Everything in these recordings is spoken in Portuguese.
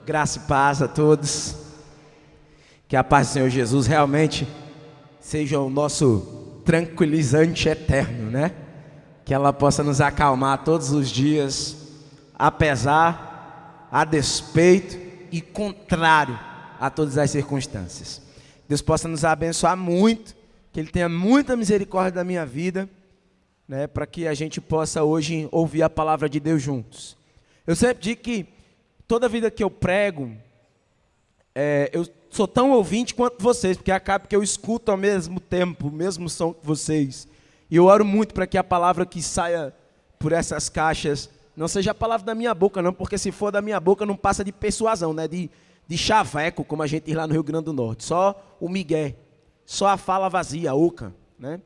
Graça e paz a todos. Que a paz do Senhor Jesus realmente seja o nosso tranquilizante eterno, né? Que ela possa nos acalmar todos os dias, apesar, a despeito e contrário a todas as circunstâncias. Deus possa nos abençoar muito, que Ele tenha muita misericórdia da minha vida, né? Para que a gente possa hoje ouvir a palavra de Deus juntos. Eu sempre digo que toda vida que eu prego, eu sou tão ouvinte quanto vocês, porque acaba que eu escuto ao mesmo tempo, o mesmo som que vocês. E eu oro muito para que a palavra que saia por essas caixas não seja a palavra da minha boca, não, porque se for da minha boca não passa de persuasão, né? De chaveco, como a gente diz lá no Rio Grande do Norte. Só o migué, só a fala vazia, oca, né?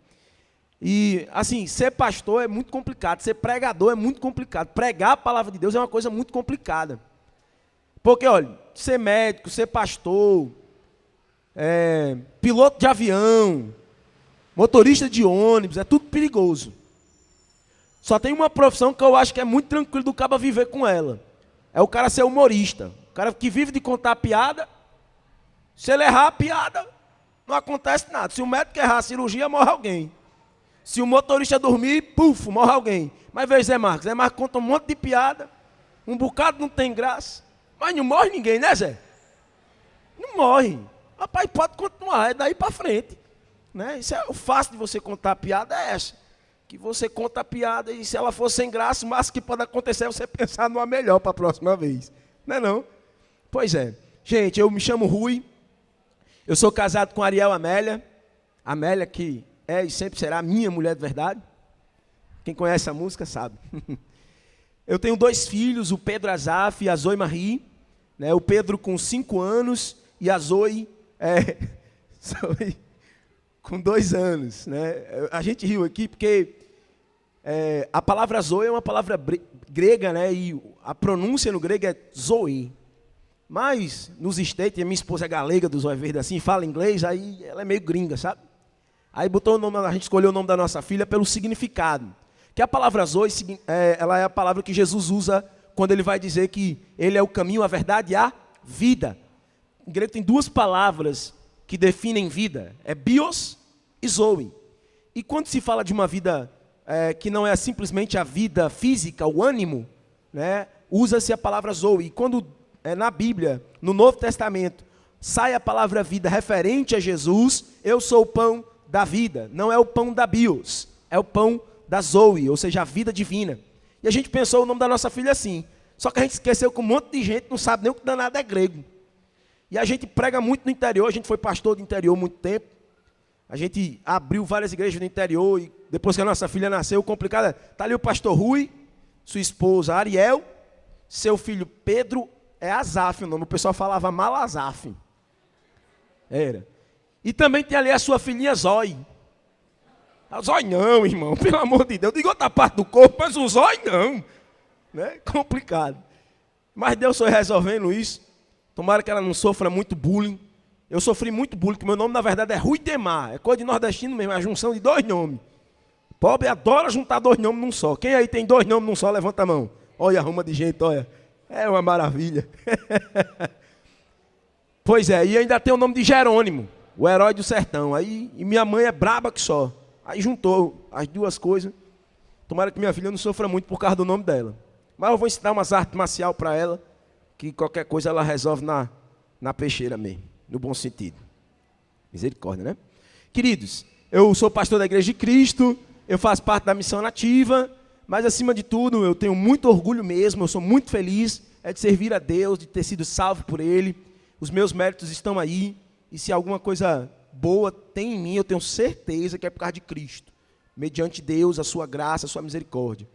E, assim, ser pastor é muito complicado, ser pregador é muito complicado. Pregar a palavra de Deus é uma coisa muito complicada. Porque, olha, ser médico, ser pastor, piloto de avião, motorista de ônibus, é tudo perigoso. Só tem uma profissão que eu acho que é muito tranquilo do cara viver com ela. É o cara ser humorista. O cara que vive de contar piada. Se ele errar a piada, não acontece nada. Se o médico errar a cirurgia, morre alguém. Se o motorista dormir, puf, morre alguém. Mas veja Zé Marcos conta um monte de piada, um bocado não tem graça, mas não morre ninguém, né, Zé? Não morre. Rapaz, pode continuar, é daí para frente. Né? Isso é o fácil de você contar a piada, é essa. Que você conta a piada e se ela for sem graça, o máximo que pode acontecer é você pensar numa melhor para a próxima vez. Não é não? Pois é. Gente, eu me chamo Rui, eu sou casado com Ariel Amélia. Amélia que é e sempre será minha mulher de verdade. Quem conhece a música sabe. Eu tenho 2 filhos, o Pedro Azaf e a Zoe Marie. Né? O Pedro com 5 anos e a Zoe, Zoe com 2 anos. Né? A gente riu aqui porque a palavra Zoe é uma palavra grega, né? E a pronúncia no grego é Zoe. Mas nos States, a minha esposa é galega, dos olhos verdes assim, fala inglês, aí ela é meio gringa, sabe? Aí botou o nome, a gente escolheu o nome da nossa filha pelo significado. Que a palavra Zoe, ela é a palavra que Jesus usa quando ele vai dizer que ele é o caminho, a verdade e a vida. Em grego tem 2 palavras que definem vida. É bios e zoe. E quando se fala de uma vida que não é simplesmente a vida física, o ânimo, né, usa-se a palavra zoe. E quando na Bíblia, no Novo Testamento, sai a palavra vida referente a Jesus, eu sou o pão da vida, não é o pão da bios, é o pão da Zoe, ou seja, a vida divina. E a gente pensou o nome da nossa filha assim, só que a gente esqueceu que um monte de gente não sabe nem o que danado é grego. E a gente prega muito no interior, a gente foi pastor do interior há muito tempo, a gente abriu várias igrejas no interior, e depois que a nossa filha nasceu, o complicado está ali o pastor Rui, sua esposa Ariel, seu filho Pedro, é Azaf o nome, o pessoal falava Malazaf. Era. E também tem ali a sua filhinha Zói. A Zói não, irmão, pelo amor de Deus. Diga outra parte do corpo, mas o Zói não. Né? Complicado. Mas Deus foi resolvendo isso. Tomara que ela não sofra muito bullying. Eu sofri muito bullying, porque meu nome na verdade é Rui Demar. É coisa de nordestino mesmo, é a junção de 2 nomes. Pobre adora juntar 2 nomes num só. Quem aí tem 2 nomes num só, levanta a mão. Olha a ruma de gente, olha. É uma maravilha. Pois é, e ainda tem o nome de Jerônimo, o herói do sertão. Aí, e minha mãe é braba que só. Aí juntou as 2 coisas. Tomara que minha filha não sofra muito por causa do nome dela. Mas eu vou ensinar umas artes marciais para ela, que qualquer coisa ela resolve na peixeira mesmo, no bom sentido. Misericórdia, né? Queridos, eu sou pastor da Igreja de Cristo, eu faço parte da missão nativa, mas acima de tudo eu tenho muito orgulho mesmo, eu sou muito feliz de servir a Deus, de ter sido salvo por Ele. Os meus méritos estão aí, e se alguma coisa boa tem em mim, eu tenho certeza que é por causa de Cristo, mediante Deus, a sua graça, a sua misericórdia.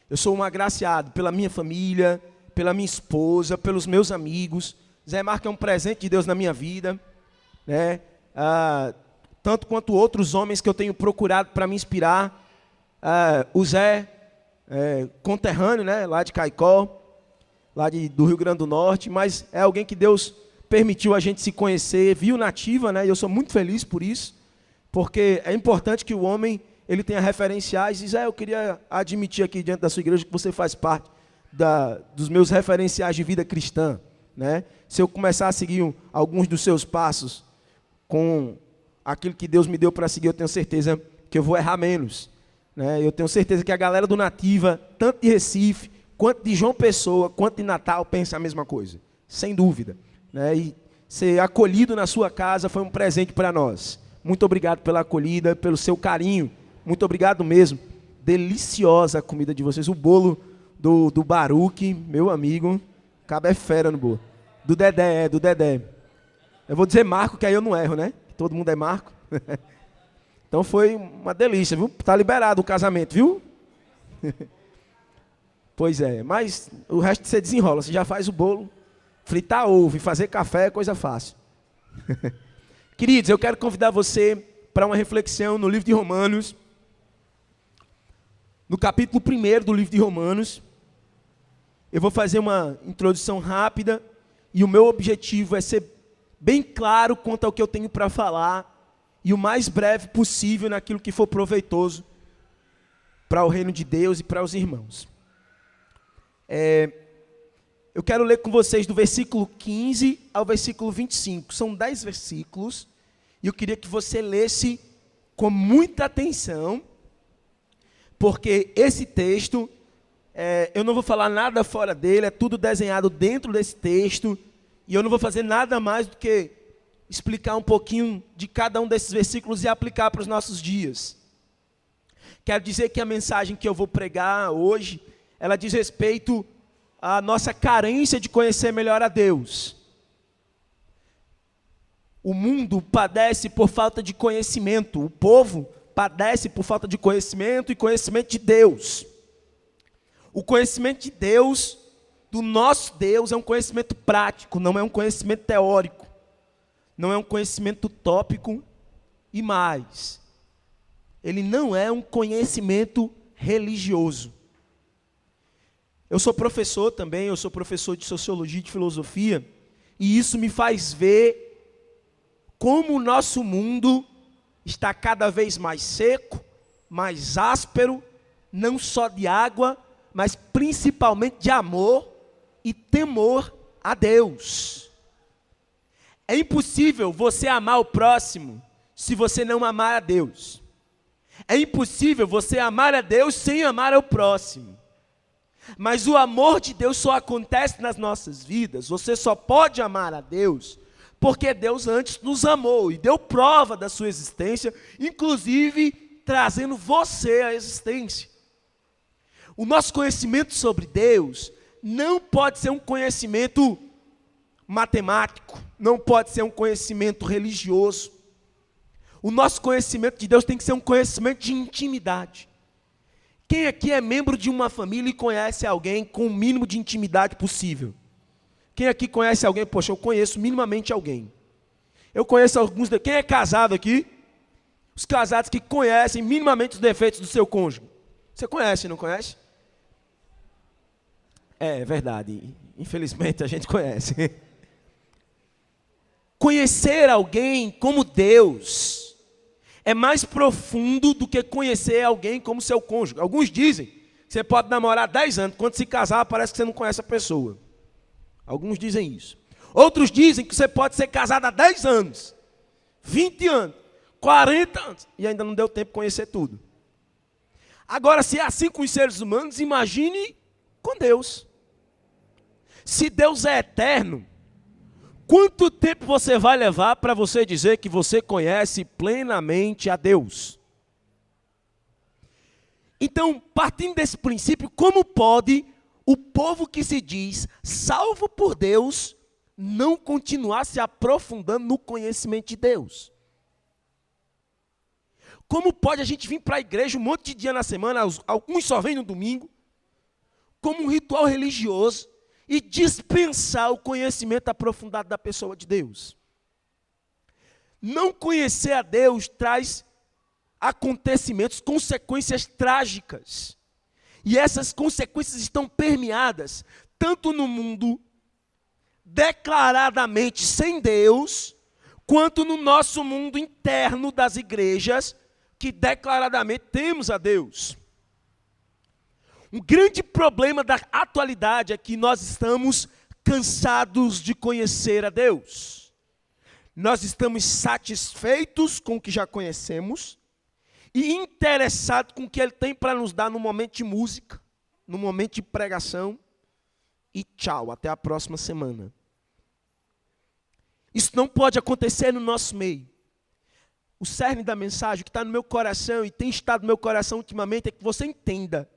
Eu sou um agraciado pela minha família, pela minha esposa, pelos meus amigos. Zé Marcos é um presente de Deus na minha vida, né? Tanto quanto outros homens que eu tenho procurado para me inspirar. O Zé, conterrâneo, né? Lá de Caicó, lá do Rio Grande do Norte, mas é alguém que Deus permitiu a gente se conhecer, viu nativa, né? E eu sou muito feliz por isso, porque é importante que o homem ele tenha referenciais. E Zé, eu queria admitir aqui diante da sua igreja que você faz parte dos meus referenciais de vida cristã. né? Se eu começar a seguir alguns dos seus passos com aquilo que Deus me deu para seguir, eu tenho certeza que eu vou errar menos, né? Eu tenho certeza que a galera do Nativa, tanto de Recife, quanto de João Pessoa, quanto de Natal, pensa a mesma coisa, sem dúvida, né? E ser acolhido na sua casa foi um presente para nós. Muito obrigado pela acolhida, pelo seu carinho, muito obrigado mesmo. Deliciosa a comida de vocês, o bolo do Baruque, meu amigo, cabe é fera no bolo. Do Dedé. Eu vou dizer Marco, que aí eu não erro, né? Todo mundo é Marco. Então foi uma delícia, viu? Tá liberado o casamento, viu? Pois é, mas o resto você desenrola, você já faz o bolo, fritar ovo e fazer café é coisa fácil. Queridos, eu quero convidar você para uma reflexão no livro de Romanos, no capítulo 1 do livro de Romanos. Eu vou fazer uma introdução rápida e o meu objetivo é ser bem claro quanto ao que eu tenho para falar e o mais breve possível naquilo que for proveitoso para o reino de Deus e para os irmãos. Eu quero ler com vocês do versículo 15 ao versículo 25. São 10 versículos e eu queria que você lesse com muita atenção, porque esse texto, eu não vou falar nada fora dele, é tudo desenhado dentro desse texto, e eu não vou fazer nada mais do que explicar um pouquinho de cada um desses versículos e aplicar para os nossos dias. Quero dizer que a mensagem que eu vou pregar hoje, ela diz respeito à nossa carência de conhecer melhor a Deus. O mundo padece por falta de conhecimento, o povo padece por falta de conhecimento e conhecimento de Deus. O conhecimento de Deus, do nosso Deus, é um conhecimento prático, não é um conhecimento teórico, não é um conhecimento utópico e mais. Ele não é um conhecimento religioso. Eu sou professor também, eu sou professor de sociologia e de filosofia, e isso me faz ver como o nosso mundo está cada vez mais seco, mais áspero, não só de água, mas principalmente de amor e temor a Deus. É impossível você amar o próximo se você não amar a Deus. É impossível você amar a Deus sem amar ao próximo. Mas o amor de Deus só acontece nas nossas vidas, você só pode amar a Deus porque Deus antes nos amou e deu prova da sua existência, inclusive trazendo você à existência. O nosso conhecimento sobre Deus não pode ser um conhecimento matemático, não pode ser um conhecimento religioso. O nosso conhecimento de Deus tem que ser um conhecimento de intimidade. Quem aqui é membro de uma família e conhece alguém com o mínimo de intimidade possível? Quem aqui conhece alguém? Poxa, eu conheço minimamente alguém. Eu conheço alguns. Quem é casado aqui? Os casados que conhecem minimamente os defeitos do seu cônjuge. Você conhece, não conhece? É verdade. Infelizmente a gente conhece. Conhecer alguém como Deus é mais profundo do que conhecer alguém como seu cônjuge. Alguns dizem que você pode namorar 10 anos, quando se casar parece que você não conhece a pessoa. Alguns dizem isso. Outros dizem que você pode ser casado há 10 anos, 20 anos, 40 anos, e ainda não deu tempo de conhecer tudo. Agora, se é assim com os seres humanos, imagine com Deus. Se Deus é eterno, quanto tempo você vai levar para você dizer que você conhece plenamente a Deus? Então, partindo desse princípio, como pode o povo que se diz salvo por Deus não continuar se aprofundando no conhecimento de Deus? Como pode a gente vir para a igreja um monte de dia na semana, alguns só vêm no domingo, como um ritual religioso, e dispensar o conhecimento aprofundado da pessoa de Deus? Não conhecer a Deus traz acontecimentos, consequências trágicas. E essas consequências estão permeadas tanto no mundo declaradamente sem Deus, quanto no nosso mundo interno das igrejas, que declaradamente temos a Deus. Um grande problema da atualidade é que nós estamos cansados de conhecer a Deus. Nós estamos satisfeitos com o que já conhecemos e interessados com o que Ele tem para nos dar no momento de música, no momento de pregação. E tchau, até a próxima semana. Isso não pode acontecer no nosso meio. O cerne da mensagem que está no meu coração e tem estado no meu coração ultimamente é que você entenda,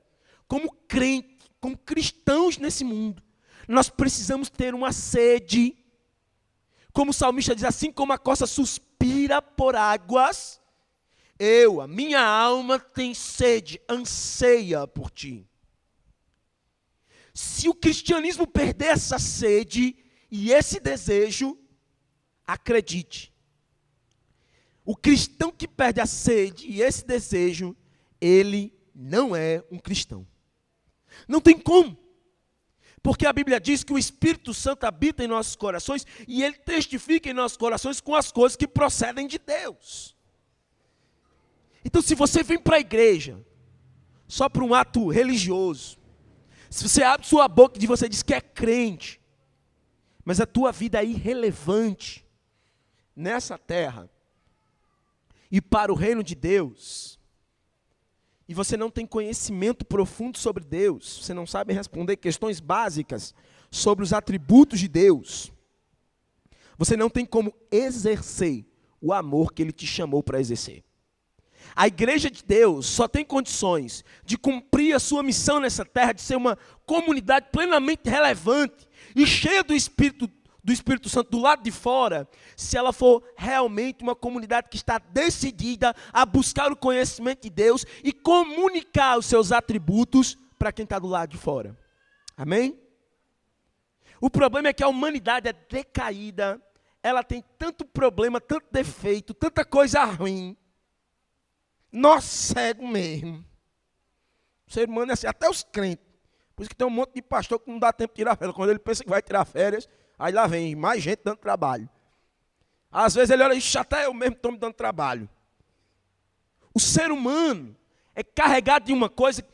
como crente, como cristãos nesse mundo, nós precisamos ter uma sede, como o salmista diz, assim como a costa suspira por águas, a minha alma tem sede, anseia por ti. Se o cristianismo perder essa sede e esse desejo, acredite, o cristão que perde a sede e esse desejo, ele não é um cristão. Não tem como. Porque a Bíblia diz que o Espírito Santo habita em nossos corações e ele testifica em nossos corações com as coisas que procedem de Deus. Então, se você vem para a igreja só para um ato religioso, se você abre sua boca e você diz que é crente, mas a tua vida é irrelevante nessa terra e para o reino de Deus, e você não tem conhecimento profundo sobre Deus, você não sabe responder questões básicas sobre os atributos de Deus, você não tem como exercer o amor que Ele te chamou para exercer. A igreja de Deus só tem condições de cumprir a sua missão nessa terra, de ser uma comunidade plenamente relevante e cheia do Espírito Santo do lado de fora, se ela for realmente uma comunidade que está decidida a buscar o conhecimento de Deus e comunicar os seus atributos para quem está do lado de fora. Amém? O problema é que a humanidade é decaída, ela tem tanto problema, tanto defeito, tanta coisa ruim. Nós cego mesmo. O ser humano é assim, até os crentes. Por isso que tem um monte de pastor que não dá tempo de tirar férias. Quando ele pensa que vai tirar férias, aí lá vem mais gente dando trabalho. Às vezes ele olha, ixi, até eu mesmo estou me dando trabalho. O ser humano é carregado de uma coisa,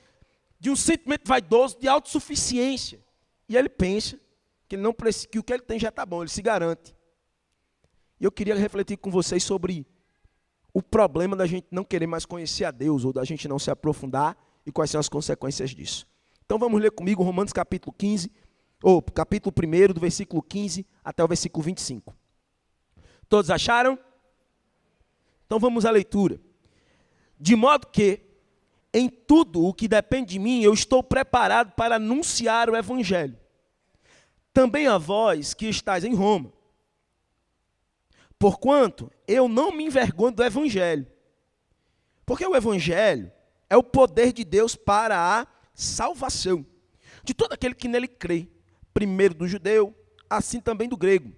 de um sentimento vaidoso, de autossuficiência. E ele pensa que, ele não precisa, que o que ele tem já está bom, ele se garante. E eu queria refletir com vocês sobre o problema da gente não querer mais conhecer a Deus, ou da gente não se aprofundar, e quais são as consequências disso. Então vamos ler comigo Romanos capítulo 15, ou capítulo 1, do versículo 15 até o versículo 25. Todos acharam? Então vamos à leitura. De modo que, em tudo o que depende de mim, eu estou preparado para anunciar o Evangelho. Também a vós que estáis em Roma. Porquanto eu não me envergonho do Evangelho. Porque o Evangelho é o poder de Deus para a salvação de todo aquele que nele crê, primeiro do judeu, assim também do grego.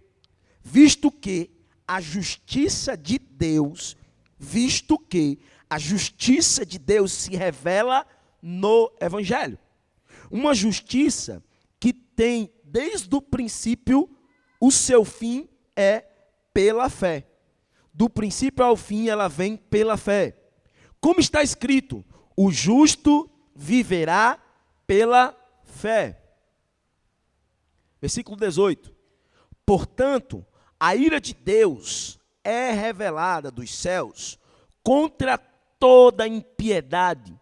Visto que a justiça de Deus se revela no Evangelho. Uma justiça que tem desde o princípio o seu fim é pela fé. Do princípio ao fim ela vem pela fé. Como está escrito, o justo viverá pela fé. Versículo 18. Portanto, a ira de Deus é revelada dos céus contra toda impiedade,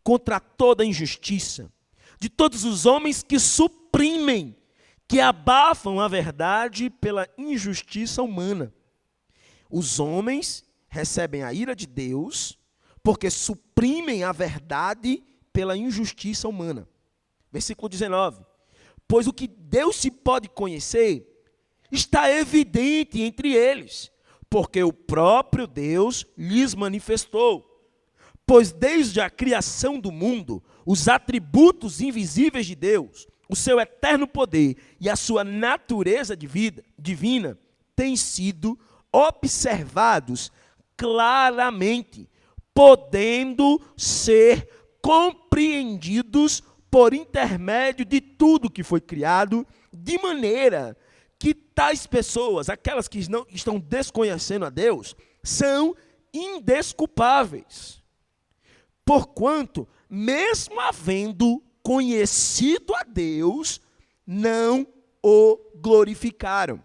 contra toda injustiça, de todos os homens que suprimem, que abafam a verdade pela injustiça humana. Os homens recebem a ira de Deus porque suprimem a verdade pela injustiça humana. Versículo 19. Pois o que Deus se pode conhecer está evidente entre eles, porque o próprio Deus lhes manifestou. Pois desde a criação do mundo, os atributos invisíveis de Deus, o seu eterno poder e a sua natureza divina têm sido observados claramente, podendo ser compreendidos por intermédio de tudo que foi criado, de maneira que tais pessoas, aquelas que não estão desconhecendo a Deus, são indesculpáveis. Porquanto, mesmo havendo conhecido a Deus, não o glorificaram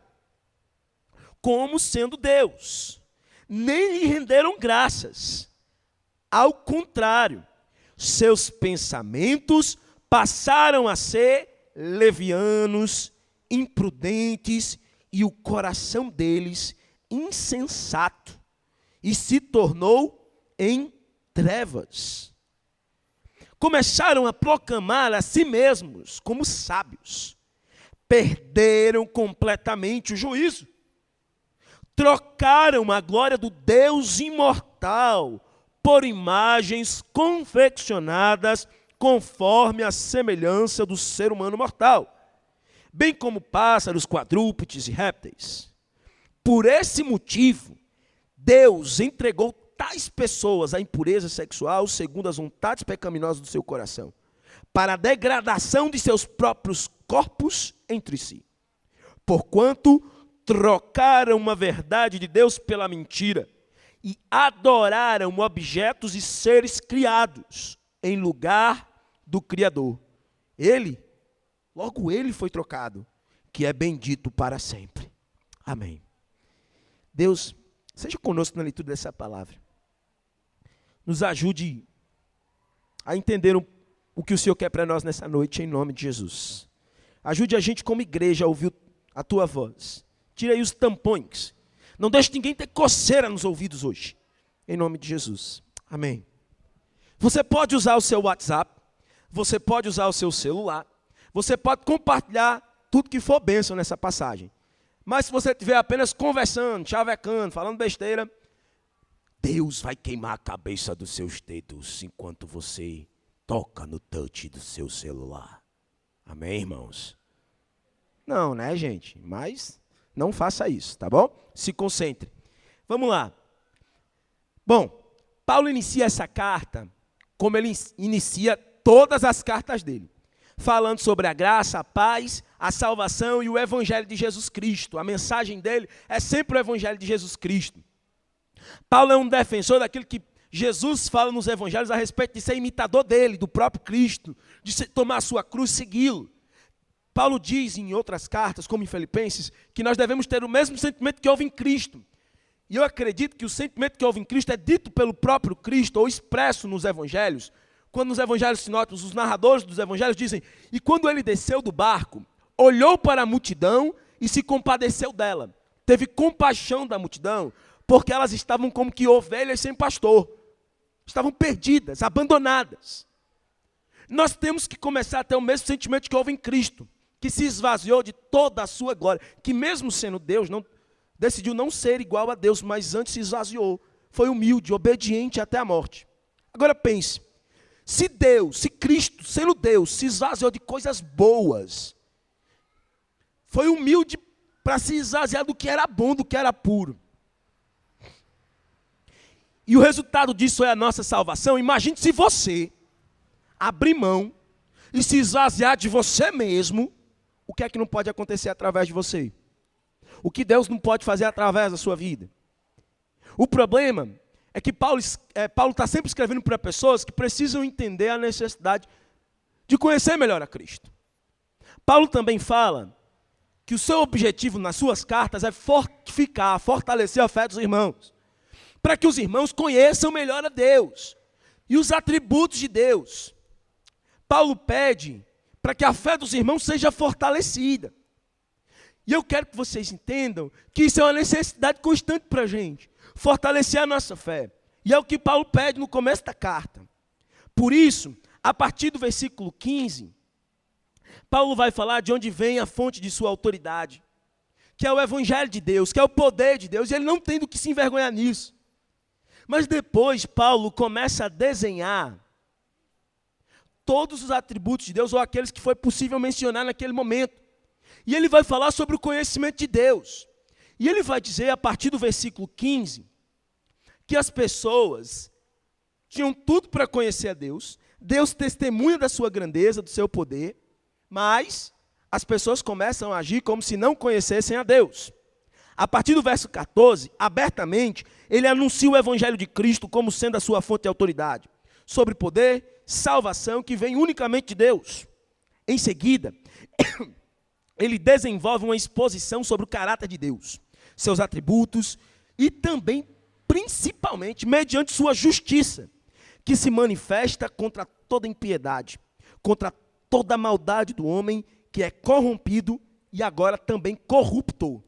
como sendo Deus, nem lhe renderam graças. Ao contrário, seus pensamentos passaram a ser levianos, imprudentes, e o coração deles insensato, e se tornou em trevas. Começaram a proclamar a si mesmos como sábios. Perderam completamente o juízo. Trocaram a glória do Deus imortal por imagens confeccionadas conforme a semelhança do ser humano mortal, bem como pássaros, quadrúpedes e répteis. Por esse motivo, Deus entregou tais pessoas à impureza sexual, segundo as vontades pecaminosas do seu coração, para a degradação de seus próprios corpos entre si. Porquanto trocaram uma verdade de Deus pela mentira e adoraram objetos e seres criados em lugar do Criador. Logo ele foi trocado, que é bendito para sempre. Amém. Deus, seja conosco na leitura dessa palavra. Nos ajude a entender o que o Senhor quer para nós nessa noite, em nome de Jesus. Ajude a gente como igreja a ouvir a tua voz. Tira aí os tampões. Não deixe ninguém ter coceira nos ouvidos hoje. Em nome de Jesus. Amém. Você pode usar o seu WhatsApp. Você pode usar o seu celular. Você pode compartilhar tudo que for bênção nessa passagem. Mas se você estiver apenas conversando, chavecando, falando besteira, Deus vai queimar a cabeça dos seus dedos enquanto você toca no touch do seu celular. Amém, irmãos? Não, né, gente? Mas não faça isso, tá bom? Se concentre. Vamos lá. Bom, Paulo inicia essa carta como ele inicia todas as cartas dele, falando sobre a graça, a paz, a salvação e o evangelho de Jesus Cristo. A mensagem dele é sempre o evangelho de Jesus Cristo. Paulo é um defensor daquilo que Jesus fala nos evangelhos a respeito de ser imitador dele, do próprio Cristo, de tomar a sua cruz e segui-lo. Paulo diz em outras cartas, como em Filipenses, que nós devemos ter o mesmo sentimento que houve em Cristo. E eu acredito que o sentimento que houve em Cristo é dito pelo próprio Cristo, ou expresso nos evangelhos. Quando nos evangelhos sinóticos, os narradores dos evangelhos dizem: e quando ele desceu do barco, olhou para a multidão e se compadeceu dela. Teve compaixão da multidão, porque elas estavam como que ovelhas sem pastor. Estavam perdidas, abandonadas. Nós temos que começar a ter o mesmo sentimento que houve em Cristo, que se esvaziou de toda a sua glória, que mesmo sendo Deus, decidiu não ser igual a Deus, mas antes se esvaziou. Foi humilde, obediente até a morte. Agora pense, se Cristo, sendo Deus, se esvaziou de coisas boas, foi humilde para se esvaziar do que era bom, do que era puro. E o resultado disso é a nossa salvação. Imagine se você abrir mão e se esvaziar de você mesmo, o que é que não pode acontecer através de você? O que Deus não pode fazer através da sua vida? O problema é que Paulo está sempre escrevendo para pessoas que precisam entender a necessidade de conhecer melhor a Cristo. Paulo também fala que o seu objetivo nas suas cartas é fortificar, fortalecer a fé dos irmãos, para que os irmãos conheçam melhor a Deus e os atributos de Deus. Paulo pede para que a fé dos irmãos seja fortalecida. E eu quero que vocês entendam que isso é uma necessidade constante para a gente, fortalecer a nossa fé. E é o que Paulo pede no começo da carta. Por isso, a partir do versículo 15, Paulo vai falar de onde vem a fonte de sua autoridade, que é o evangelho de Deus, que é o poder de Deus, e ele não tem do que se envergonhar nisso. Mas depois Paulo começa a desenhar todos os atributos de Deus, ou aqueles que foi possível mencionar naquele momento. E ele vai falar sobre o conhecimento de Deus. E ele vai dizer, a partir do versículo 15, que as pessoas tinham tudo para conhecer a Deus, Deus testemunha da sua grandeza, do seu poder, mas as pessoas começam a agir como se não conhecessem a Deus. A partir do verso 14, abertamente, ele anuncia o evangelho de Cristo como sendo a sua fonte de autoridade, sobre poder, salvação que vem unicamente de Deus. Em seguida, ele desenvolve uma exposição sobre o caráter de Deus, seus atributos e também, principalmente, mediante sua justiça, que se manifesta contra toda impiedade, contra toda a maldade do homem que é corrompido e agora também corrupto.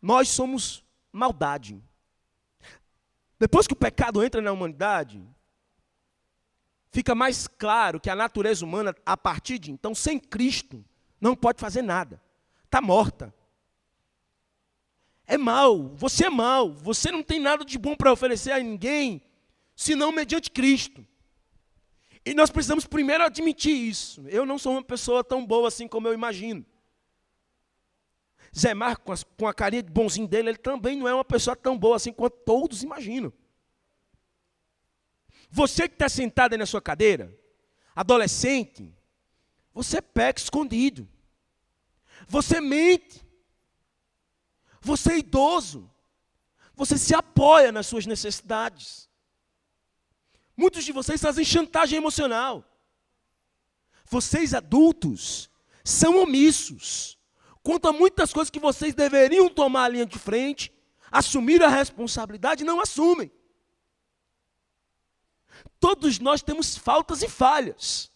Nós somos maldade. Depois que o pecado entra na humanidade, fica mais claro que a natureza humana, a partir de então, sem Cristo, não pode fazer nada. Está morta. É mal, você não tem nada de bom para oferecer a ninguém, senão mediante Cristo. E nós precisamos primeiro admitir isso. Eu não sou uma pessoa tão boa assim como eu imagino. Zé Marcos, com a carinha de bonzinho dele, ele também não é uma pessoa tão boa assim quanto todos imaginam. Você que está sentado aí na sua cadeira, adolescente, você peca escondido. Você mente. Você é idoso. Você se apoia nas suas necessidades. Muitos de vocês fazem chantagem emocional. Vocês adultos são omissos quanto a muitas coisas que vocês deveriam tomar a linha de frente, assumir a responsabilidade e não assumem. Todos nós temos faltas e falhas.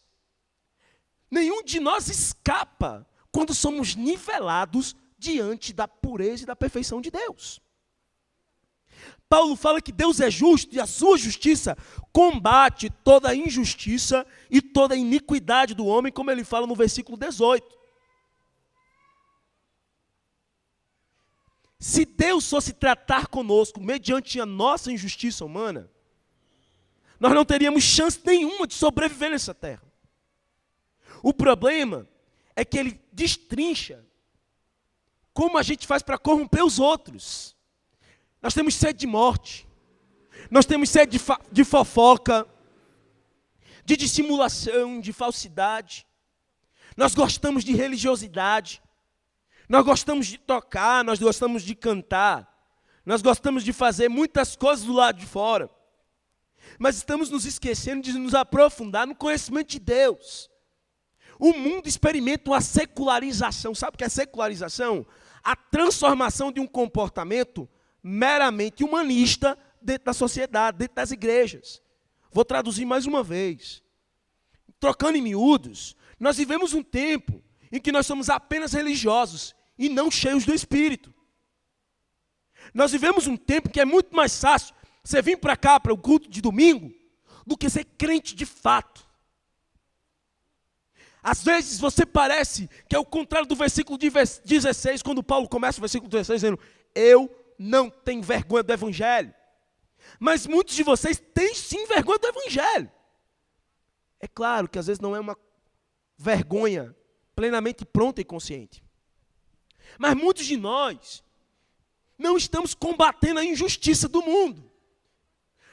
Nenhum de nós escapa quando somos nivelados diante da pureza e da perfeição de Deus. Paulo fala que Deus é justo e a sua justiça combate toda a injustiça e toda a iniquidade do homem, como ele fala no versículo 18. Se Deus fosse tratar conosco mediante a nossa injustiça humana, nós não teríamos chance nenhuma de sobreviver nessa terra. O problema é que ele destrincha como a gente faz para corromper os outros. Nós temos sede de morte, nós temos sede de fofoca, de dissimulação, de falsidade. Nós gostamos de religiosidade, nós gostamos de tocar, nós gostamos de cantar, nós gostamos de fazer muitas coisas do lado de fora. Mas estamos nos esquecendo de nos aprofundar no conhecimento de Deus. O mundo experimenta uma secularização. Sabe o que é secularização? A transformação de um comportamento meramente humanista dentro da sociedade, dentro das igrejas. Vou traduzir mais uma vez. Trocando em miúdos, nós vivemos um tempo em que nós somos apenas religiosos e não cheios do Espírito. Nós vivemos um tempo que é muito mais fácil você vir para cá, para o culto de domingo, do que ser crente de fato. Às vezes você parece que é o contrário do versículo 16, quando Paulo começa o versículo 16 dizendo: eu não tenho vergonha do Evangelho. Mas muitos de vocês têm sim vergonha do Evangelho. É claro que às vezes não é uma vergonha plenamente pronta e consciente. Mas muitos de nós não estamos combatendo a injustiça do mundo.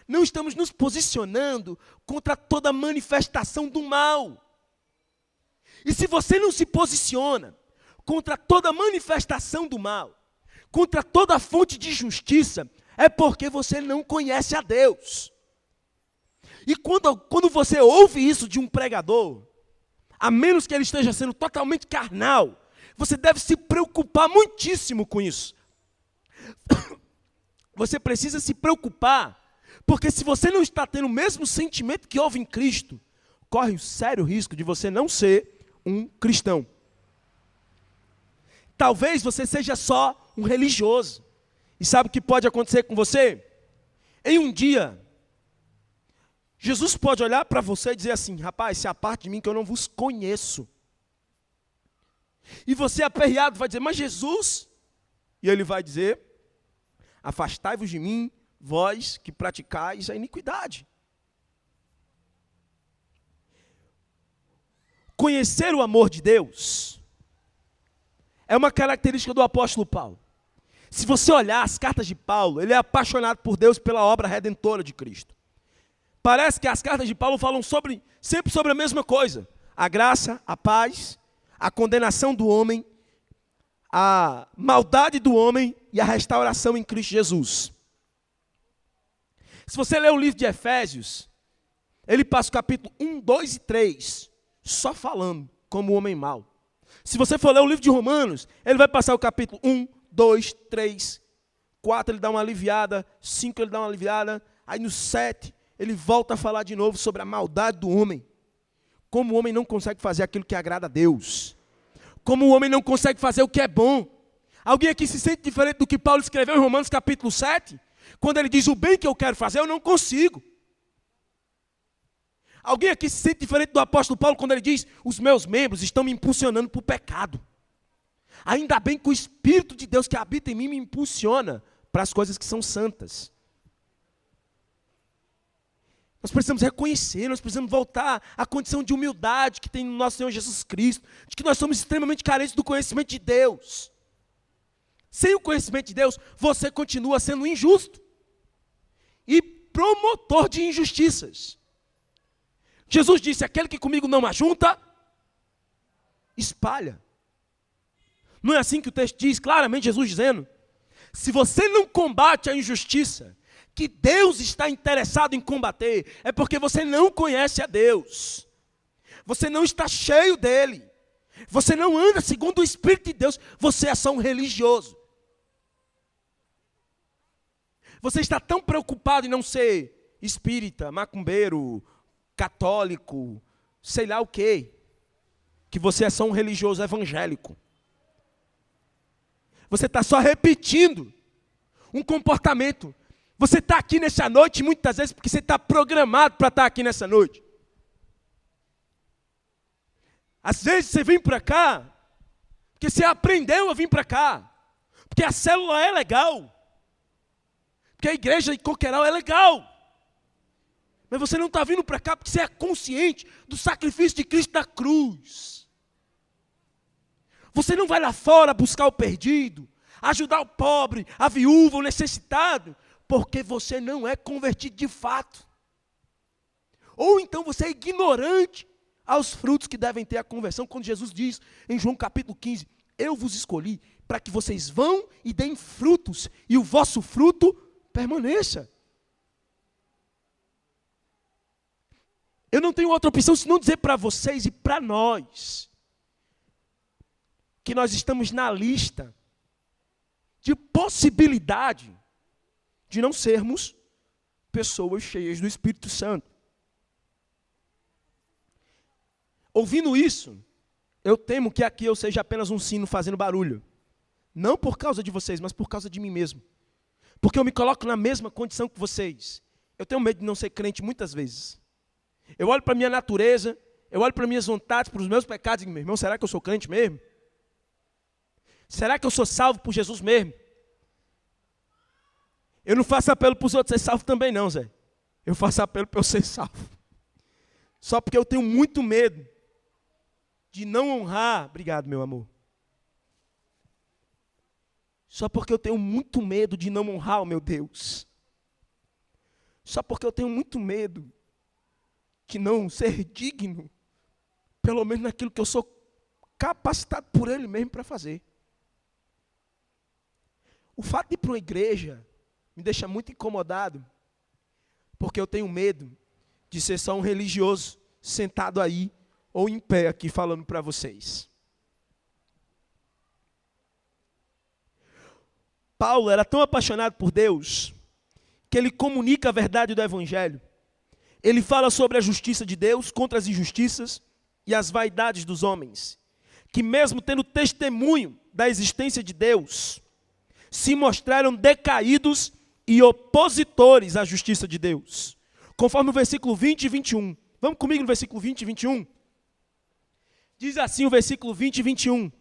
Não estamos nos posicionando contra toda manifestação do mal. E se você não se posiciona contra toda manifestação do mal, contra toda fonte de justiça, é porque você não conhece a Deus. E quando você ouve isso de um pregador, a menos que ele esteja sendo totalmente carnal, você deve se preocupar muitíssimo com isso. Você precisa se preocupar, porque se você não está tendo o mesmo sentimento que houve em Cristo, corre o sério risco de você não ser um cristão. Talvez você seja só um religioso. E sabe o que pode acontecer com você? Em um dia, Jesus pode olhar para você e dizer assim: rapaz, se aparte de mim que eu não vos conheço. E você aperreado vai dizer: mas Jesus? E ele vai dizer: afastai-vos de mim, vós que praticais a iniquidade. Conhecer o amor de Deus é uma característica do apóstolo Paulo. Se você olhar as cartas de Paulo, ele é apaixonado por Deus pela obra redentora de Cristo. Parece que as cartas de Paulo falam sempre sobre a mesma coisa: a graça, a paz, a condenação do homem, a maldade do homem e a restauração em Cristo Jesus. Se você ler o livro de Efésios, ele passa o capítulo 1, 2 e 3 só falando como o homem mau. Se você for ler o livro de Romanos, ele vai passar o capítulo 1, 2, 3, 4, ele dá uma aliviada, 5 ele dá uma aliviada, aí no 7 ele volta a falar de novo sobre a maldade do homem. Como o homem não consegue fazer aquilo que agrada a Deus. Como o homem não consegue fazer o que é bom. Alguém aqui se sente diferente do que Paulo escreveu em Romanos capítulo 7? Quando ele diz o bem que eu quero fazer, eu não consigo. Alguém aqui se sente diferente do apóstolo Paulo quando ele diz, os meus membros estão me impulsionando para o pecado. Ainda bem que o Espírito de Deus que habita em mim me impulsiona para as coisas que são santas. Nós precisamos reconhecer, nós precisamos voltar à condição de humildade que tem no nosso Senhor Jesus Cristo, de que nós somos extremamente carentes do conhecimento de Deus. Sem o conhecimento de Deus, você continua sendo injusto e promotor de injustiças. Jesus disse, aquele que comigo não ajunta, espalha. Não é assim que o texto diz, claramente Jesus dizendo, se você não combate a injustiça, que Deus está interessado em combater, é porque você não conhece a Deus. Você não está cheio dele. Você não anda segundo o Espírito de Deus, você é só um religioso. Você está tão preocupado em não ser espírita, macumbeiro, católico, sei lá o quê, que você é só um religioso evangélico. Você está só repetindo um comportamento. Você está aqui nessa noite, muitas vezes, porque você está programado para estar aqui nessa noite. Às vezes você vem para cá, porque você aprendeu a vir para cá. Porque a célula é legal. Porque a igreja de Coqueiral é legal. Mas você não está vindo para cá porque você é consciente do sacrifício de Cristo na cruz. Você não vai lá fora buscar o perdido, ajudar o pobre, a viúva, o necessitado, porque você não é convertido de fato. Ou então você é ignorante aos frutos que devem ter a conversão, quando Jesus diz em João capítulo 15, eu vos escolhi para que vocês vão e deem frutos, e o vosso fruto permaneça. Eu não tenho outra opção senão dizer para vocês e para nós, que nós estamos na lista de possibilidade de não sermos pessoas cheias do Espírito Santo. Ouvindo isso, eu temo que aqui eu seja apenas um sino fazendo barulho. Não por causa de vocês, mas por causa de mim mesmo. Porque eu me coloco na mesma condição que vocês. Eu tenho medo de não ser crente muitas vezes. Eu olho para a minha natureza, eu olho para minhas vontades, para os meus pecados e digo, meu irmão, será que eu sou crente mesmo? Será que eu sou salvo por Jesus mesmo? Eu não faço apelo para os outros ser salvo também não, Zé. Eu faço apelo para eu ser salvo. Só porque eu tenho muito medo de não honrar, obrigado meu amor. Só porque eu tenho muito medo de não honrar o meu Deus. Só porque eu tenho muito medo de não ser digno, pelo menos naquilo que eu sou capacitado por Ele mesmo para fazer. O fato de ir para uma igreja me deixa muito incomodado, porque eu tenho medo de ser só um religioso sentado aí, ou em pé aqui falando para vocês. Paulo era tão apaixonado por Deus, que ele comunica a verdade do Evangelho. Ele fala sobre a justiça de Deus contra as injustiças e as vaidades dos homens, que mesmo tendo testemunho da existência de Deus, se mostraram decaídos e opositores à justiça de Deus. Conforme o versículo 20 e 21. Vamos comigo no versículo 20 e 21? Diz assim o versículo 20 e 21.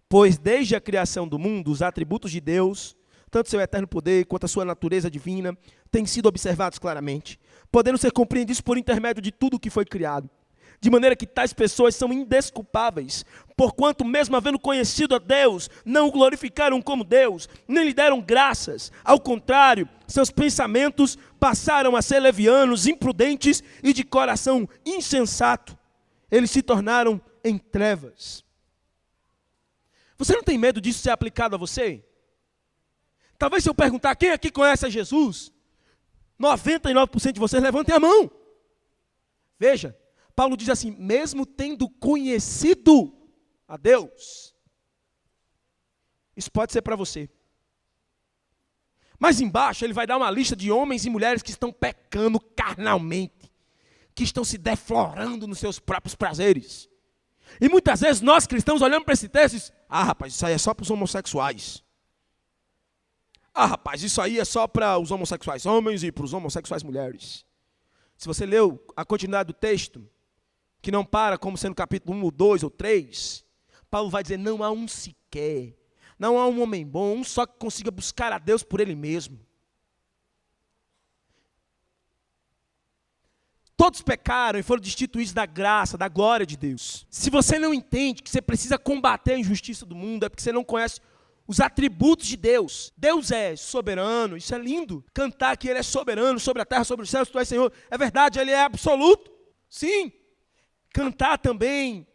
Pois desde a criação do mundo, os atributos de Deus, tanto seu eterno poder quanto a sua natureza divina, têm sido observados claramente, podendo ser compreendidos por intermédio de tudo o que foi criado. De maneira que tais pessoas são indesculpáveis, porquanto mesmo havendo conhecido a Deus, não o glorificaram como Deus, nem lhe deram graças. Ao contrário, seus pensamentos passaram a ser levianos, imprudentes e de coração insensato. Eles se tornaram em trevas. Você não tem medo disso ser aplicado a você? Talvez se eu perguntar, quem aqui conhece a Jesus? 99% de vocês levantem a mão. Veja, Paulo diz assim, mesmo tendo conhecido a Deus. Isso pode ser para você. Mas embaixo ele vai dar uma lista de homens e mulheres que estão pecando carnalmente, que estão se deflorando nos seus próprios prazeres. E muitas vezes nós cristãos olhamos para esse texto e dizemos, rapaz, isso aí é só para os homossexuais. Rapaz, isso aí é só para os homossexuais homens e para os homossexuais mulheres. Se você leu a continuidade do texto, que não para como sendo capítulo 1, ou 2 ou 3, Paulo vai dizer, não há um sequer, não há um homem bom, um só que consiga buscar a Deus por ele mesmo. Todos pecaram e foram destituídos da graça, da glória de Deus. Se você não entende que você precisa combater a injustiça do mundo, é porque você não conhece os atributos de Deus. Deus é soberano, isso é lindo. Cantar que Ele é soberano sobre a terra, sobre os céus, Tu és Senhor. É verdade, Ele é absoluto. Sim. Cantar também,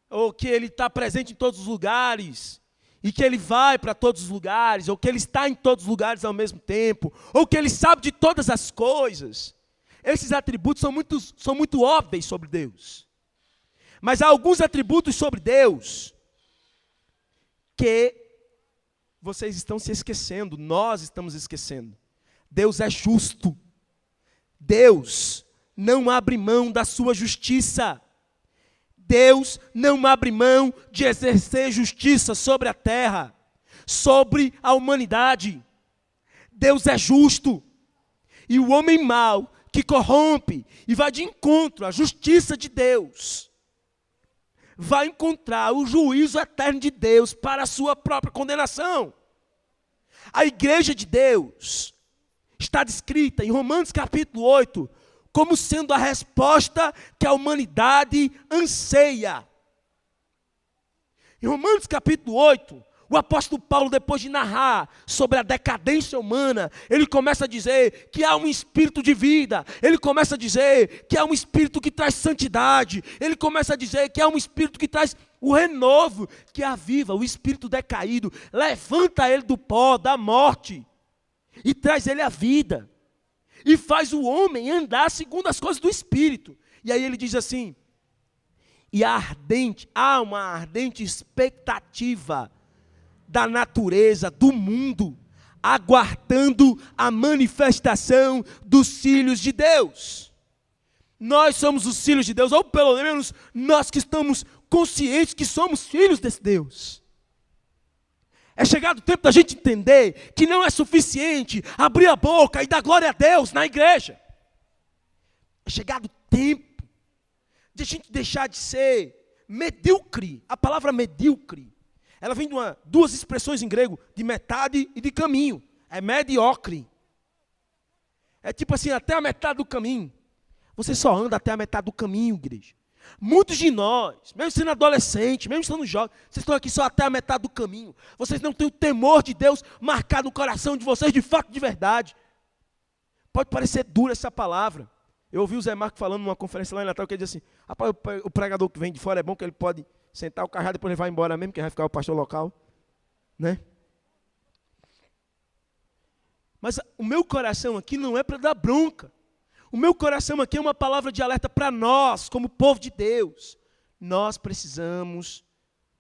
ou que Ele está presente em todos os lugares, e que Ele vai para todos os lugares, ou que Ele está em todos os lugares ao mesmo tempo, ou que Ele sabe de todas as coisas. Esses atributos são muito óbvios sobre Deus. Mas há alguns atributos sobre Deus que vocês estão se esquecendo, nós estamos esquecendo. Deus é justo. Deus não abre mão da sua justiça. Deus não abre mão de exercer justiça sobre a terra, sobre a humanidade. Deus é justo. E o homem mau, que corrompe e vai de encontro à justiça de Deus, vai encontrar o juízo eterno de Deus para a sua própria condenação. A igreja de Deus está descrita em Romanos capítulo 8 como sendo a resposta que a humanidade anseia. Em Romanos capítulo 8, o apóstolo Paulo, depois de narrar sobre a decadência humana, ele começa a dizer que há um espírito de vida, ele começa a dizer que há um espírito que traz santidade, ele começa a dizer que há um espírito que traz o renovo, que aviva o espírito decaído, levanta ele do pó, da morte, e traz ele à vida, e faz o homem andar segundo as coisas do espírito. E aí ele diz assim, e há uma ardente expectativa da natureza, do mundo, aguardando a manifestação dos filhos de Deus. Nós somos os filhos de Deus, ou pelo menos nós que estamos conscientes que somos filhos desse Deus. É chegado o tempo da gente entender que não é suficiente abrir a boca e dar glória a Deus na igreja. É chegado o tempo de a gente deixar de ser medíocre. A palavra medíocre, ela vem de duas expressões em grego, de metade e de caminho. É mediocre. É tipo assim, até a metade do caminho. Você só anda até a metade do caminho, igreja. Muitos de nós, mesmo sendo adolescente, mesmo sendo jovens, vocês estão aqui só até a metade do caminho. Vocês não têm o temor de Deus marcado no coração de vocês, de fato, de verdade. Pode parecer dura essa palavra. Eu ouvi o Zé Marco falando numa conferência lá em Natal, que ele disse assim, rapaz, o pregador que vem de fora é bom que ele pode sentar o carro, depois ele vai embora mesmo, que vai ficar o pastor local, né? Mas o meu coração aqui não é para dar bronca. O meu coração aqui é uma palavra de alerta para nós, como povo de Deus. Nós precisamos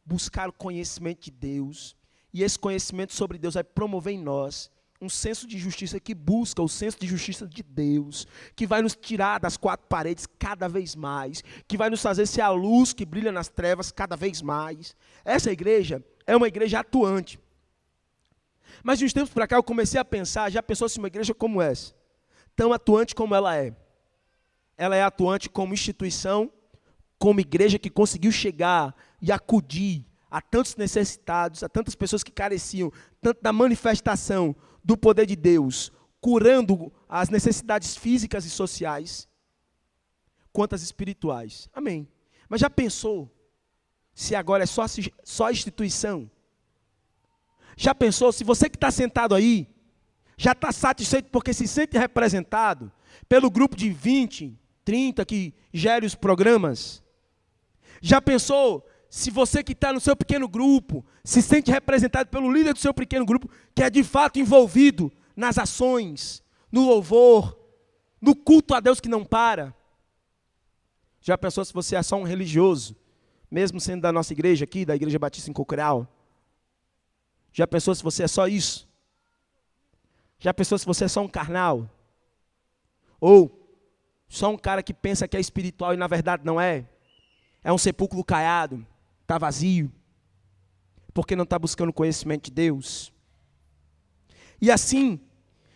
buscar o conhecimento de Deus, e esse conhecimento sobre Deus vai promover em nós um senso de justiça que busca o senso de justiça de Deus, que vai nos tirar das quatro paredes cada vez mais, que vai nos fazer ser a luz que brilha nas trevas cada vez mais. Essa igreja é uma igreja atuante. Mas de uns tempos para cá eu comecei a pensar, já pensou se uma igreja como essa, tão atuante como ela é? Ela é atuante como instituição, como igreja que conseguiu chegar e acudir a tantos necessitados, a tantas pessoas que careciam, tanto da manifestação do poder de Deus, curando as necessidades físicas e sociais, quanto as espirituais. Amém. Mas já pensou se agora é só instituição? Já pensou se você que está sentado aí, já está satisfeito porque se sente representado pelo grupo de 20, 30 que gere os programas? Já pensou se você que está no seu pequeno grupo se sente representado pelo líder do seu pequeno grupo, que é de fato envolvido nas ações, no louvor, no culto a Deus que não para? Já pensou se você é só um religioso, mesmo sendo da nossa igreja aqui, da Igreja Batista em Cocoral? Já pensou se você é só isso? Já pensou se você é só um carnal? Ou só um cara que pensa que é espiritual e na verdade não é? É um sepulcro caiado, está vazio, porque não está buscando o conhecimento de Deus. E assim,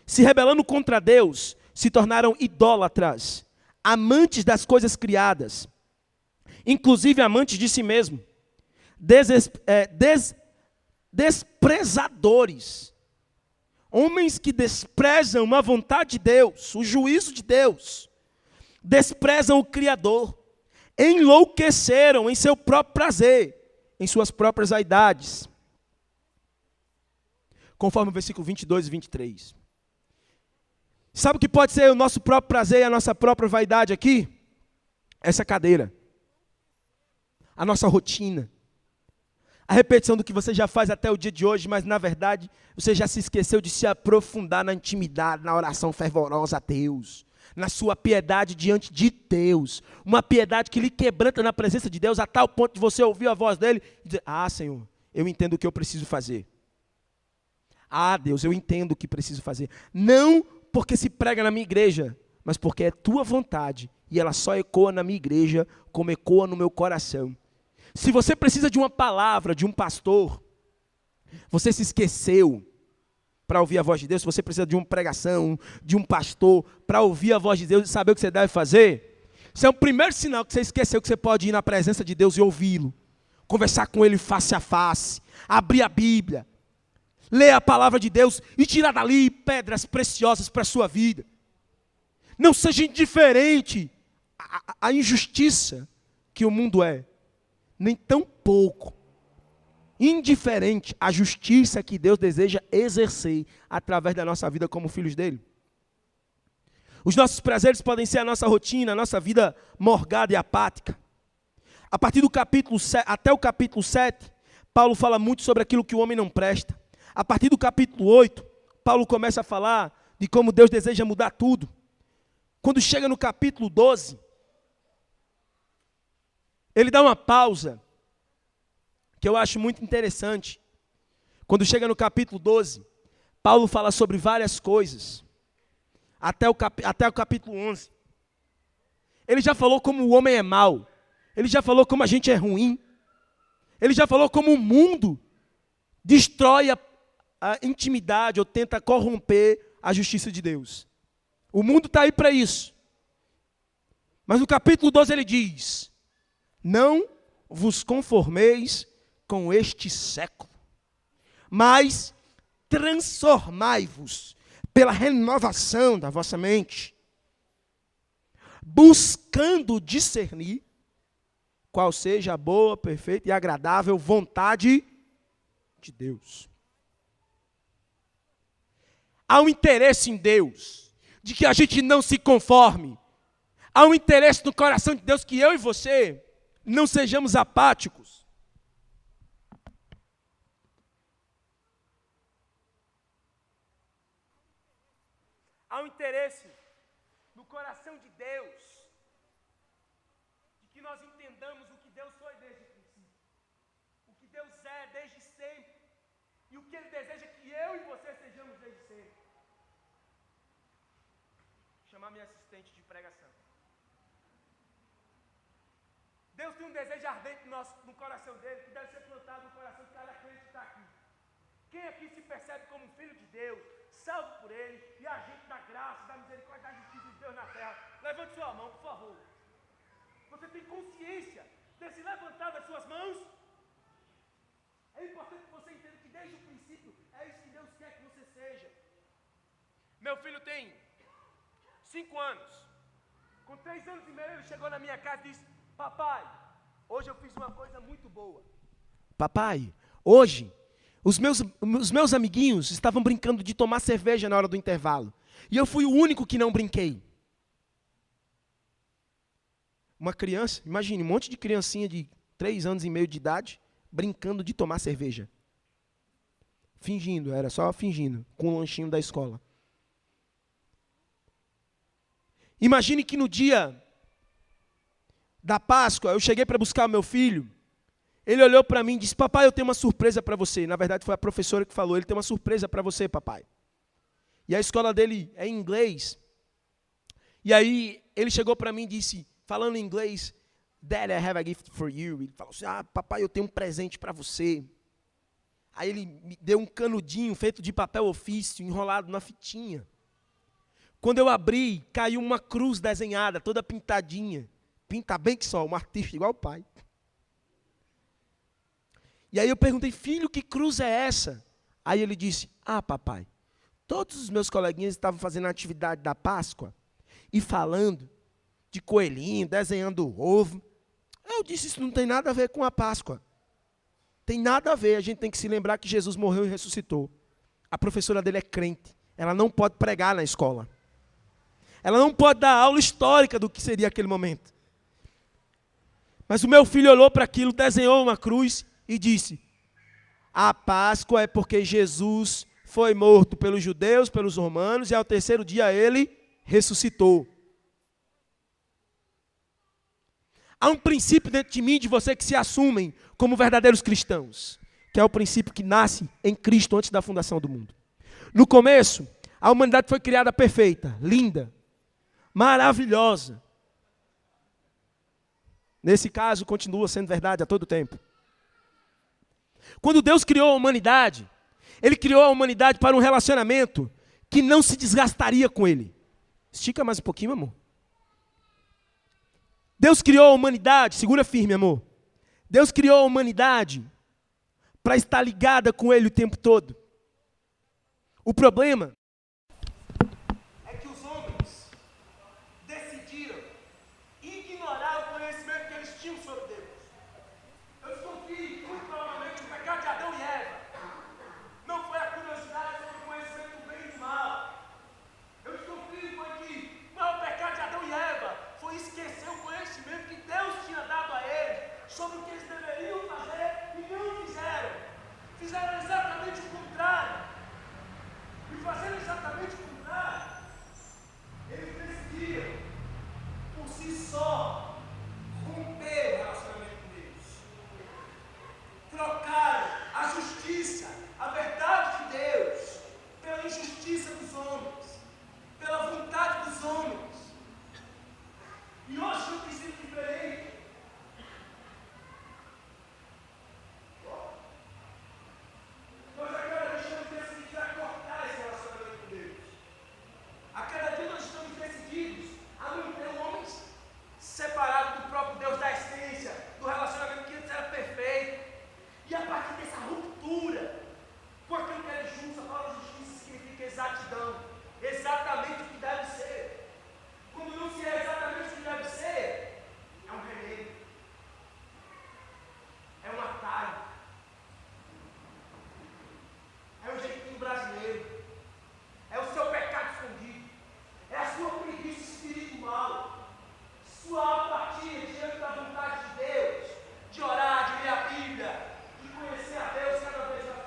se rebelando contra Deus, se tornaram idólatras, amantes das coisas criadas, inclusive amantes de si mesmo, desprezadores, homens que desprezam a vontade de Deus, o juízo de Deus, desprezam o Criador, enlouqueceram em seu próprio prazer, em suas próprias vaidades, conforme o versículo 22 e 23. Sabe o que pode ser o nosso próprio prazer e a nossa própria vaidade aqui? Essa cadeira, a nossa rotina, a repetição do que você já faz até o dia de hoje, mas na verdade você já se esqueceu de se aprofundar na intimidade, na oração fervorosa a Deus, na sua piedade diante de Deus, uma piedade que lhe quebranta na presença de Deus a tal ponto de você ouvir a voz dele e dizer: ah, Senhor, eu entendo o que eu preciso fazer. Ah, Deus, eu entendo o que preciso fazer. Não porque se prega na minha igreja, mas porque é tua vontade e ela só ecoa na minha igreja como ecoa no meu coração. Se você precisa de uma palavra, de um pastor, você se esqueceu para ouvir a voz de Deus, se você precisa de uma pregação, de um pastor, para ouvir a voz de Deus e saber o que você deve fazer, isso é o primeiro sinal que você esqueceu que você pode ir na presença de Deus e ouvi-lo, conversar com Ele face a face, abrir a Bíblia, ler a palavra de Deus e tirar dali pedras preciosas para a sua vida. Não seja indiferente à injustiça que o mundo é, nem tão pouco indiferente à justiça que Deus deseja exercer através da nossa vida como filhos dele. Os nossos prazeres podem ser a nossa rotina, a nossa vida morgada e apática. A partir do capítulo 7, até o capítulo 7, Paulo fala muito sobre aquilo que o homem não presta. A partir do capítulo 8, Paulo começa a falar de como Deus deseja mudar tudo. Quando chega no capítulo 12, ele dá uma pausa, que eu acho muito interessante. Quando chega no capítulo 12, Paulo fala sobre várias coisas, até o capítulo 11. Ele já falou como o homem é mau, ele já falou como a gente é ruim, ele já falou como o mundo destrói a intimidade ou tenta corromper a justiça de Deus. O mundo está aí para isso. Mas no capítulo 12 ele diz: não vos conformeis com este século, mas transformai-vos pela renovação da vossa mente, buscando discernir qual seja a boa, perfeita e agradável vontade de Deus. Há um interesse em Deus, de que a gente não se conforme. Há um interesse no coração de Deus que eu e você não sejamos apáticos. Há um interesse no coração de Deus, de que nós entendamos o que Deus foi desde o princípio, o que Deus é desde sempre, e o que Ele deseja que eu e você sejamos desde sempre. Vou chamar minha assistente de pregação. Deus tem um desejo ardente no coração dele, que deve ser plantado no coração de cada crente que está aqui. Quem aqui se percebe como um filho de Deus, salvo por Ele, e agente da graça, da misericórdia, da justiça de Deus na terra? Levante sua mão, por favor. Você tem consciência desse levantar das suas mãos? É importante que você entenda que desde o princípio é isso que Deus quer que você seja. Meu filho tem 5 anos. Com 3 anos e meio ele chegou na minha casa e disse: papai, hoje eu fiz uma coisa muito boa. Papai, hoje os meus amiguinhos estavam brincando de tomar cerveja na hora do intervalo. E eu fui o único que não brinquei. Uma criança, imagine, um monte de criancinha de 3 anos e meio de idade, brincando de tomar cerveja. Fingindo, era só fingindo, com o lanchinho da escola. Imagine que no dia da Páscoa, eu cheguei para buscar o meu filho, Ele olhou para mim e disse, papai, eu tenho uma surpresa para você. Na verdade, foi a professora que falou, ele tem uma surpresa para você, papai. E a escola dele é em inglês. E aí, ele chegou para mim e disse, falando em inglês, Dad, I have a gift for you. Ele falou assim, papai, eu tenho um presente para você. Aí ele me deu um canudinho feito de papel ofício, enrolado na fitinha. Quando eu abri, caiu uma cruz desenhada, toda pintadinha. Pinta bem que só, um artista igual o pai. E aí eu perguntei, filho, que cruz é essa? Aí ele disse, papai, todos os meus coleguinhas estavam fazendo a atividade da Páscoa e falando de coelhinho, desenhando ovo. Eu disse, isso não tem nada a ver com a Páscoa. Tem nada a ver, a gente tem que se lembrar que Jesus morreu e ressuscitou. A professora dele é crente, ela não pode pregar na escola. Ela não pode dar aula histórica do que seria aquele momento. Mas o meu filho olhou para aquilo, desenhou uma cruz e disse, a Páscoa é porque Jesus foi morto pelos judeus, pelos romanos, e ao terceiro dia ele ressuscitou. Há um princípio dentro de mim, de você, que se assumem como verdadeiros cristãos, que é o princípio que nasce em Cristo antes da fundação do mundo. No começo, a humanidade foi criada perfeita, linda, maravilhosa. Nesse caso, continua sendo verdade a todo tempo. Quando Deus criou a humanidade, Ele criou a humanidade para um relacionamento que não se desgastaria com Ele. Estica mais um pouquinho, amor. Deus criou a humanidade, segura firme, amor. Deus criou a humanidade para estar ligada com Ele o tempo todo. O problema é que os homens decidiram ignorar o conhecimento que eles tinham sobre Deus. Eu desconfio que muito provavelmente o pecado de Adão e Eva não foi a curiosidade sobre o conhecimento do bem e do mal. Eu desconfio que o maior pecado de Adão e Eva foi esquecer o conhecimento que Deus tinha dado a eles sobre o que eles deveriam fazer e não fizeram. Fizeram exatamente o contrário. E fazendo exatamente o contrário, eles decidiram, por si só, romper o relacionamento com Deus. Trocaram a justiça, a verdade de Deus, pela injustiça dos homens, pela vontade dos homens. E hoje não tem sido diferente. Nós agora estamos decididos a cortar esse relacionamento com Deus. A cada dia nós estamos decididos a manter o homem separado do próprio Deus, da essência, do relacionamento que antes era perfeito. E a partir dessa ruptura com aquilo que é justo, a palavra justiça significa exatidão, exatamente o que deve ser. Quando não se é exatamente o que deve ser, é um remédio, é um atalho, é um jeitinho brasileiro, é o seu pecado escondido, é a sua preguiça espiritual, sua apatia diante da vontade de Deus, de orar, de ler a Bíblia, de conhecer a Deus cada vez mais.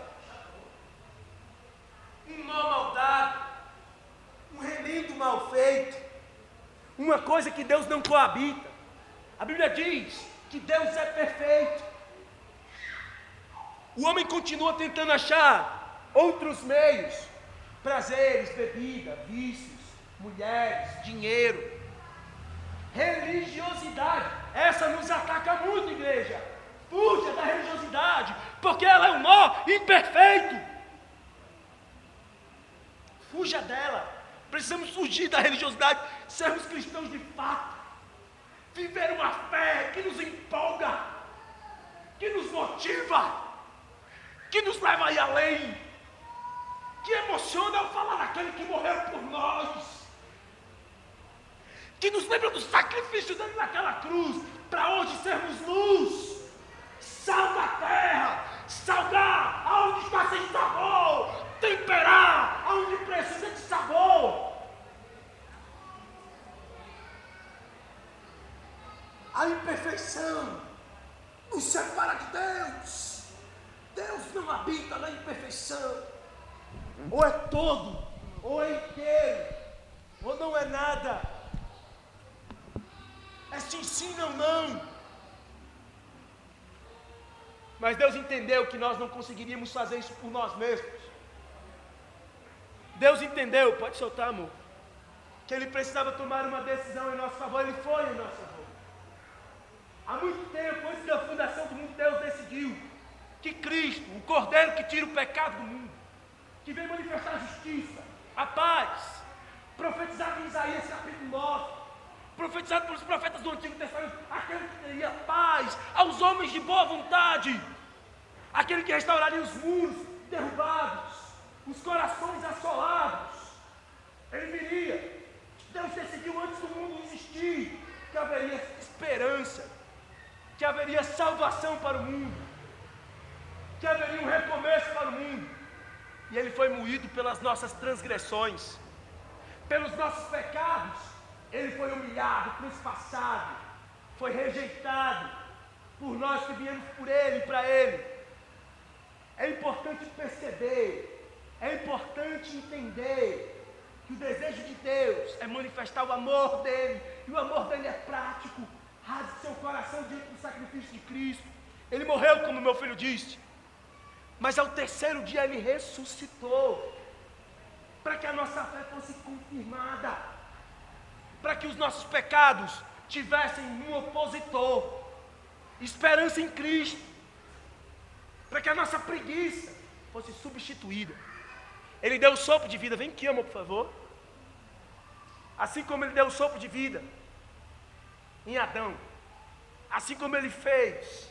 Um nó mal dado, um remendo mal feito, uma coisa que Deus não coabita. A Bíblia diz que Deus é perfeito. O homem continua tentando achar outros meios, prazeres, bebida, vícios, mulheres, dinheiro, religiosidade. Essa nos ataca muito, igreja. Fuja da religiosidade, porque ela é um nó imperfeito. Fuja dela. Precisamos fugir da religiosidade, sermos cristãos de fato, viver uma fé que nos empolga, que nos motiva, que nos leva a ir além, que emociona ao falar daquele que morreu por nós, que nos lembra do sacrifício dele naquela cruz, para hoje sermos luz, sal da terra, salgar aonde está sem sabor, temperar aonde precisa de sabor. A imperfeição nos separa de Deus. Deus não habita na imperfeição. Ou é todo, ou é inteiro, ou não é nada. É sim, sim, não, não. Mas Deus entendeu que nós não conseguiríamos fazer isso por nós mesmos. Deus entendeu, pode soltar, amor, que Ele precisava tomar uma decisão em nosso favor. Ele foi em nosso favor. Há muito tempo, antes da fundação do mundo, Deus decidiu que Cristo, o Cordeiro que tira o pecado do mundo, que veio manifestar a justiça, a paz, profetizado em Isaías capítulo 9, profetizado pelos profetas do Antigo Testamento, aquele que teria paz aos homens de boa vontade, aquele que restauraria os muros derrubados, os corações assolados. Ele viria. Deus decidiu antes do mundo existir que haveria esperança, que haveria salvação para o mundo, que haveria um recomeço para o mundo. E Ele foi moído pelas nossas transgressões, pelos nossos pecados. Ele foi humilhado, transpassado, foi rejeitado por nós que viemos por Ele e para Ele. É importante perceber, é importante entender que o desejo de Deus é manifestar o amor dEle, e o amor dEle é prático. Rasgue seu coração diante do sacrifício de Cristo. Ele morreu, como meu filho disse, mas ao terceiro dia Ele ressuscitou, para que a nossa fé fosse confirmada, para que os nossos pecados tivessem um opositor, esperança em Cristo, para que a nossa preguiça fosse substituída. Ele deu o sopro de vida. Vem aqui, amor, por favor. Assim como Ele deu o sopro de vida em Adão, assim como Ele fez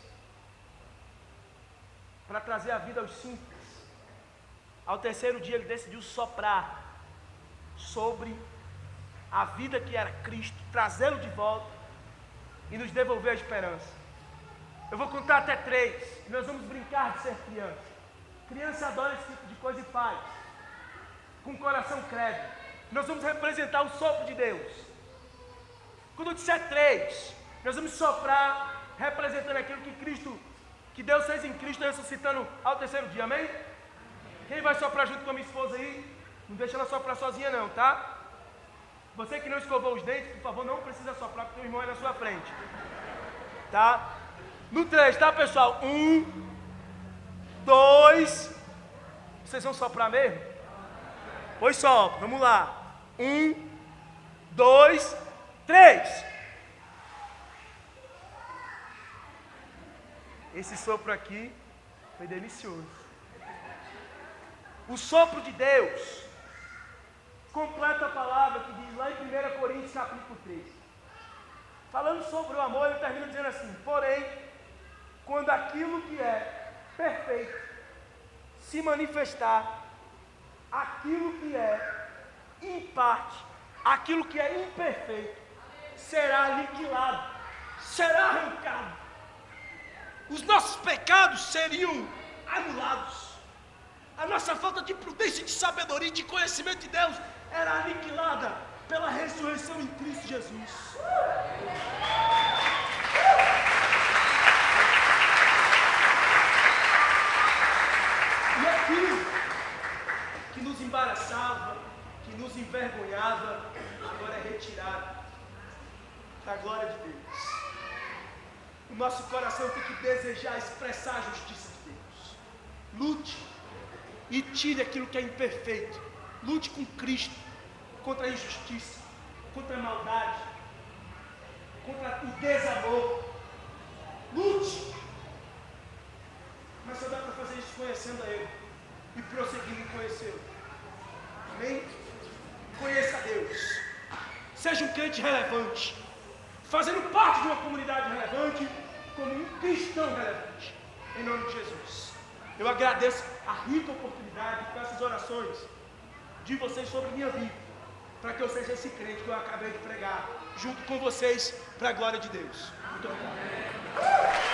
para trazer a vida aos simples, ao terceiro dia Ele decidiu soprar sobre a vida que era Cristo, trazê-lo de volta e nos devolver a esperança. Eu vou contar até 3 e nós vamos brincar de ser criança. Criança adora esse tipo de coisa e faz, com o coração crédulo. Nós vamos representar o sopro de Deus. Quando eu disser 3, nós vamos soprar, representando aquilo que Deus fez em Cristo, ressuscitando ao terceiro dia, amém? Quem vai soprar junto com a minha esposa aí? Não deixa ela soprar sozinha não, tá? Você que não escovou os dentes, por favor, não precisa soprar, porque o irmão é na sua frente, tá? No 3, tá, pessoal? 1, 2, vocês vão soprar mesmo? Pois sopra, vamos lá. 1, 2, 3. Esse sopro aqui foi delicioso. O sopro de Deus completa a palavra que diz lá em 1 Coríntios capítulo 3. Falando sobre o amor, ele termina dizendo assim: porém, quando aquilo que é perfeito se manifestar, aquilo que é em parte, aquilo que é imperfeito, será aniquilado, será arrancado. Os nossos pecados seriam anulados. A nossa falta de prudência, de sabedoria e de conhecimento de Deus era aniquilada pela ressurreição em Cristo Jesus. E aquilo que nos embaraçava, que nos envergonhava, agora é retirado para a glória de Deus. O nosso coração tem que desejar expressar a justiça de Deus. Lute e tire aquilo que é imperfeito. Lute com Cristo contra a injustiça, contra a maldade, contra o desamor. Lute. Mas só dá para fazer isso conhecendo a Ele e prosseguindo em conhecê-lo. Amém? Conheça a Deus. Seja um crente relevante, fazendo parte de uma comunidade relevante, como um cristão relevante, em nome de Jesus. Eu agradeço a rica oportunidade com essas orações de vocês sobre minha vida, para que eu seja esse crente que eu acabei de pregar, junto com vocês, para a glória de Deus. Muito obrigado.